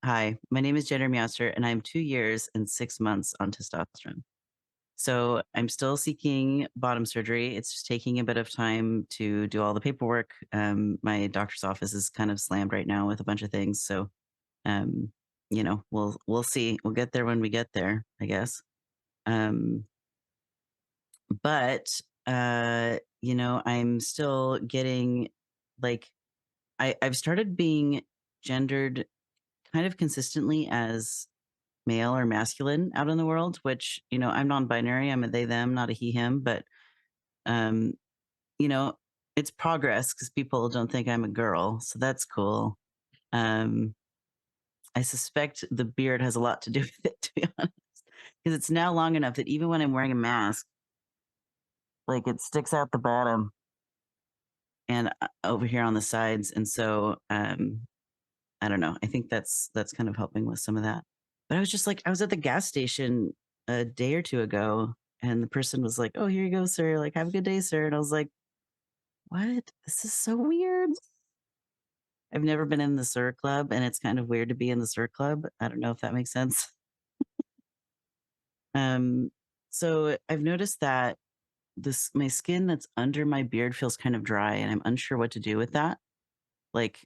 Hi, my name is Jenner Meowster, and I'm 2 years and 6 months on testosterone. So I'm still seeking bottom surgery. It's just taking a bit of time to do all the paperwork. My doctor's office is kind of slammed right now with a bunch of things. So, um, we'll see. We'll get there when we get there, I guess. Um, but I'm still getting like I've started being gendered kind of consistently as male or masculine out in the world, which, I'm non-binary. I'm a they, them, not a he, him. But, um, you know, it's progress because people don't think I'm a girl. So that's cool. Um, I suspect the beard has a lot to do with it, to be honest, because it's now long enough that even when I'm wearing a mask, like it sticks out the bottom and over here on the sides. And so, I don't know. I think that's kind of helping with some of that. But I was just like, I was at the gas station a day or two ago, and the person was like, "Oh, here you go, sir. Like, have a good day, sir." And I was like, "What? This is so weird." I've never been in the Sir Club, and it's kind of weird to be in the Sir Club. I don't know if that makes sense. Um, so I've noticed that this my skin that's under my beard feels kind of dry, and I'm unsure what to do with that. Like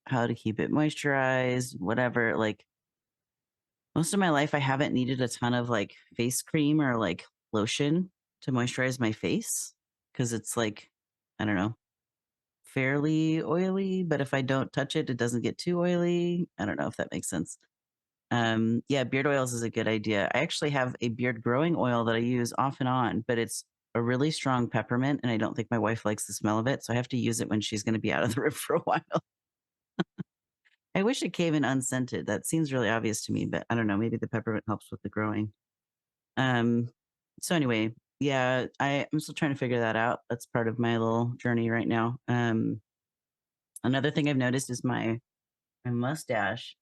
how to keep it moisturized, whatever. Like most of my life, I haven't needed a ton of like face cream or like lotion to moisturize my face because it's like, I don't know, fairly oily. But if I don't touch it, it doesn't get too oily. I don't know if that makes sense. Yeah, beard oils is a good idea. I actually have a beard growing oil that I use off and on, but it's a really strong peppermint, and I don't think my wife likes the smell of it. So I have to use it when she's going to be out of the room for a while. I wish it came in unscented. That seems really obvious to me, but I don't know. Maybe the peppermint helps with the growing. Um, so anyway, yeah, I'm still trying to figure that out. That's part of my little journey right now. Another thing I've noticed is my mustache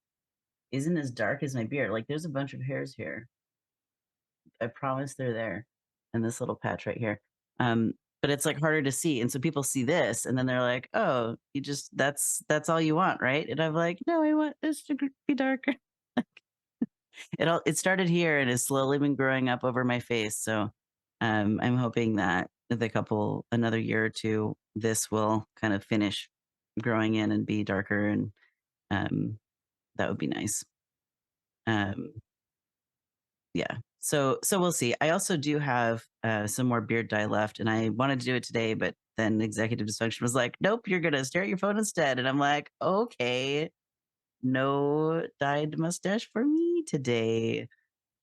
isn't as dark as my beard. Like there's a bunch of hairs here. I promise they're there. And this little patch right here. But it's like harder to see. And so people see this and then they're like, "Oh, you just that's all you want, right?" And I'm like, "No, I want this to be darker." It started here and has slowly been growing up over my face. So I'm hoping that with another year or two, this will kind of finish growing in and be darker, and um, that would be nice. Um, yeah. So we'll see. I also do have some more beard dye left, and I wanted to do it today, but then executive dysfunction was like, "Nope, you're gonna stare at your phone instead." And I'm like, "Okay, no dyed mustache for me today."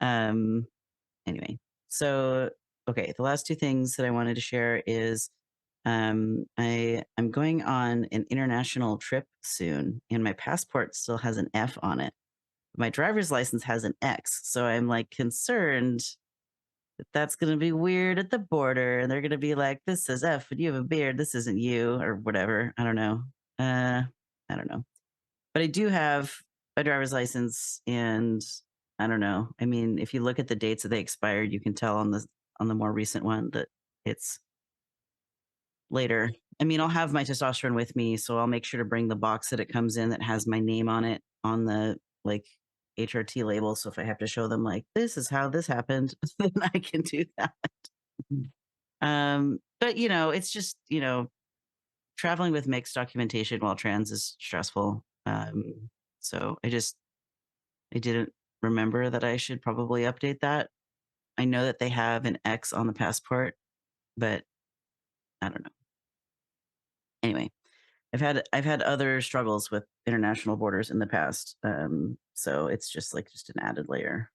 Um, Anyway, so okay, the last two things that I wanted to share is I'm going on an international trip soon, and my passport still has an F on it. My driver's license has an X, so I'm like concerned that that's going to be weird at the border, and they're going to be like, "This says F, but you have a beard. This isn't you," or whatever. I don't know. Uh, I don't know. But I do have a driver's license, and I don't know. I mean, if you look at the dates that they expired, you can tell on the more recent one that it's later. I mean, I'll have my testosterone with me, so I'll make sure to bring the box that it comes in that has my name on it on the like HRT label. So if I have to show them like this is how this happened, then I can do that. But it's just, traveling with mixed documentation while trans is stressful. So I didn't remember that I should probably update that. I know that they have an X on the passport, but I don't know. Anyway, I've had other struggles with international borders in the past. So it's just an added layer.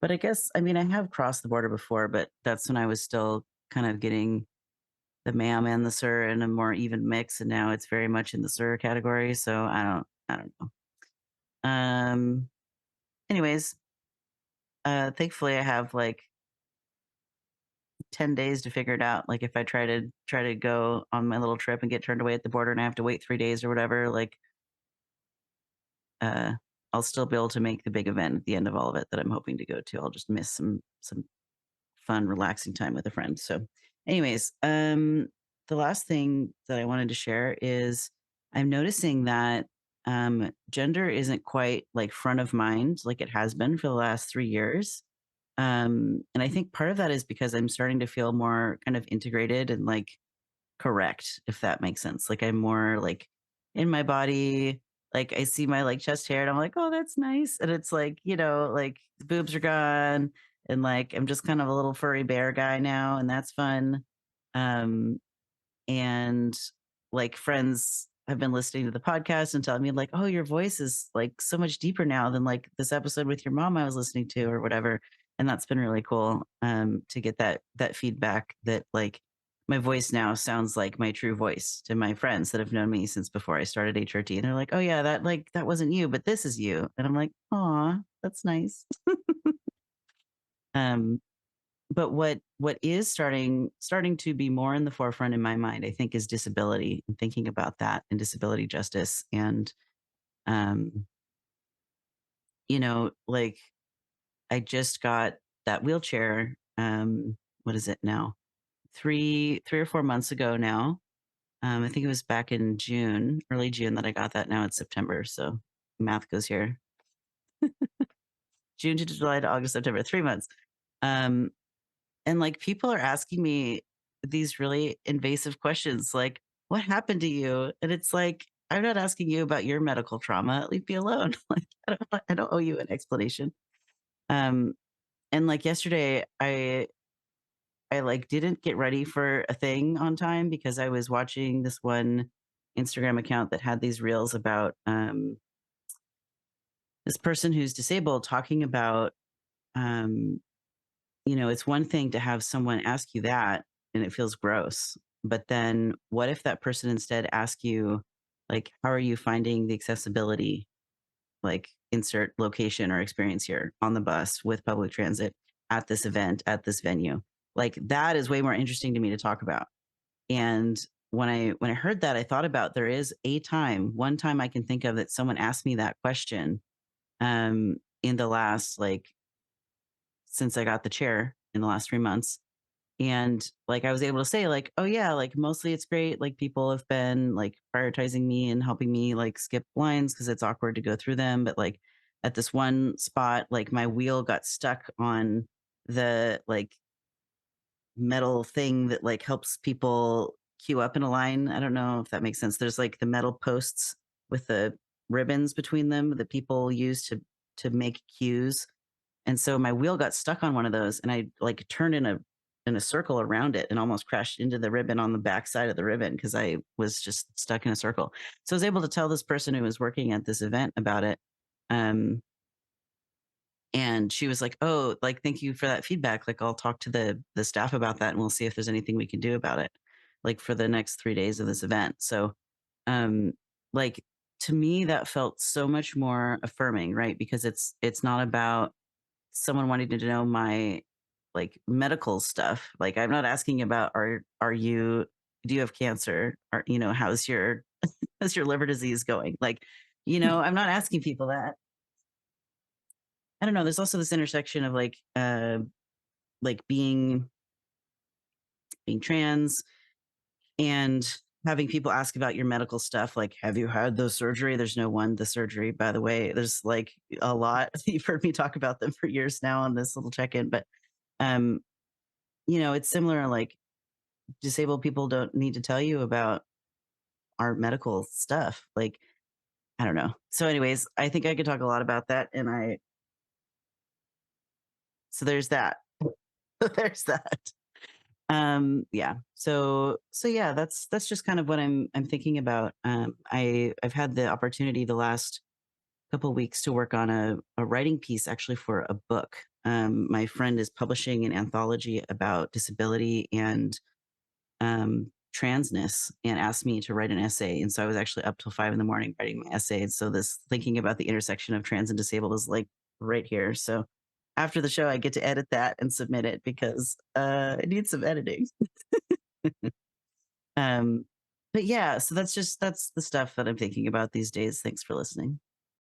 But I guess I mean I have crossed the border before, but that's when I was still kind of getting the ma'am and the sir in a more even mix, and now it's very much in the sir category. So I don't know. Um anyways, thankfully I have like 10 days to figure it out. Like if I try to go on my little trip and get turned away at the border and I have to wait 3 days or whatever, like uh I'll still be able to make the big event at the end of all of it that I'm hoping to go to. I'll just miss some fun, relaxing time with a friend. So anyways, the last thing that I wanted to share is I'm noticing that gender isn't quite like front of mind like it has been for the last 3 years. And I think part of that is because I'm starting to feel more kind of integrated and like correct, if that makes sense. Like I'm more like in my body. Like I see my like chest hair and I'm like, oh, that's nice. And it's like, like the boobs are gone. And like I'm just kind of a little furry bear guy now, and that's fun. Um, and like friends have been listening to the podcast and telling me like, oh, your voice is like so much deeper now than like this episode with your mom I was listening to or whatever. And that's been really cool, to get that feedback that like my voice now sounds like my true voice to my friends that have known me since before I started HRT. And they're like, oh yeah, that wasn't you, but this is you. And I'm like, aw, that's nice. um but what is starting to be more in the forefront in my mind, I think, is disability and thinking about that and disability justice. And um, like I just got that wheelchair. What is it now? Three or 4 months ago now. I think it was back in June, early June, that I got that. Now it's September, so math goes here. June to July to August, September, 3 months. Um, And like people are asking me these really invasive questions like, what happened to you? And it's like, I'm not asking you about your medical trauma. Leave me alone. Like, I don't owe you an explanation. Um, and like yesterday, I like didn't get ready for a thing on time because I was watching this one Instagram account that had these reels about this person who's disabled talking about um, it's one thing to have someone ask you that and it feels gross. But then what if that person instead asks you, like, how are you finding the accessibility, like insert location or experience here on the bus with public transit at this event, at this venue? Like that is way more interesting to me to talk about. And when I heard that, I thought about there is one time I can think of that someone asked me that question in the last like since I got the chair in the last 3 months. And like I was able to say, like, oh yeah, like mostly it's great. Like people have been like prioritizing me and helping me like skip lines because it's awkward to go through them. But like at this one spot, like my wheel got stuck on the like metal thing that like helps people queue up in a line. I don't know if that makes sense. There's like the metal posts with the ribbons between them that people use to make queues. And so my wheel got stuck on one of those and I like turned in a circle around it and almost crashed into the ribbon on the back side of the ribbon because I was just stuck in a circle. So I was able to tell this person who was working at this event about it. Um, and she was like, "Oh, like thank you for that feedback. Like I'll talk to the staff about that and we'll see if there's anything we can do about it, like for the next 3 days of this event." So um like to me that felt so much more affirming, right? Because it's not about someone wanting to know my like medical stuff. Like I'm not asking about are you do you have cancer? Or how's your liver disease going? Like, I'm not asking people that. I don't know. There's also this intersection of like being trans and having people ask about your medical stuff like have you had the surgery. There's no one the surgery, by the way. There's like a lot. You've heard me talk about them for years now on this little check-in, but um it's similar. Like disabled people don't need to tell you about our medical stuff. Like, I don't know. So, anyways, I think I could talk a lot about that. So there's that. There's that. Yeah. So yeah, that's just kind of what I'm thinking about. I've had the opportunity the last couple weeks to work on a writing piece actually for a book. My friend is publishing an anthology about disability and transness and asked me to write an essay. And so I was actually up till 5 in the morning writing my essay. And so this thinking about the intersection of trans and disabled is like right here. So after the show, I get to edit that and submit it because it needs some editing. um, but yeah, so that's the stuff that I'm thinking about these days. Thanks for listening.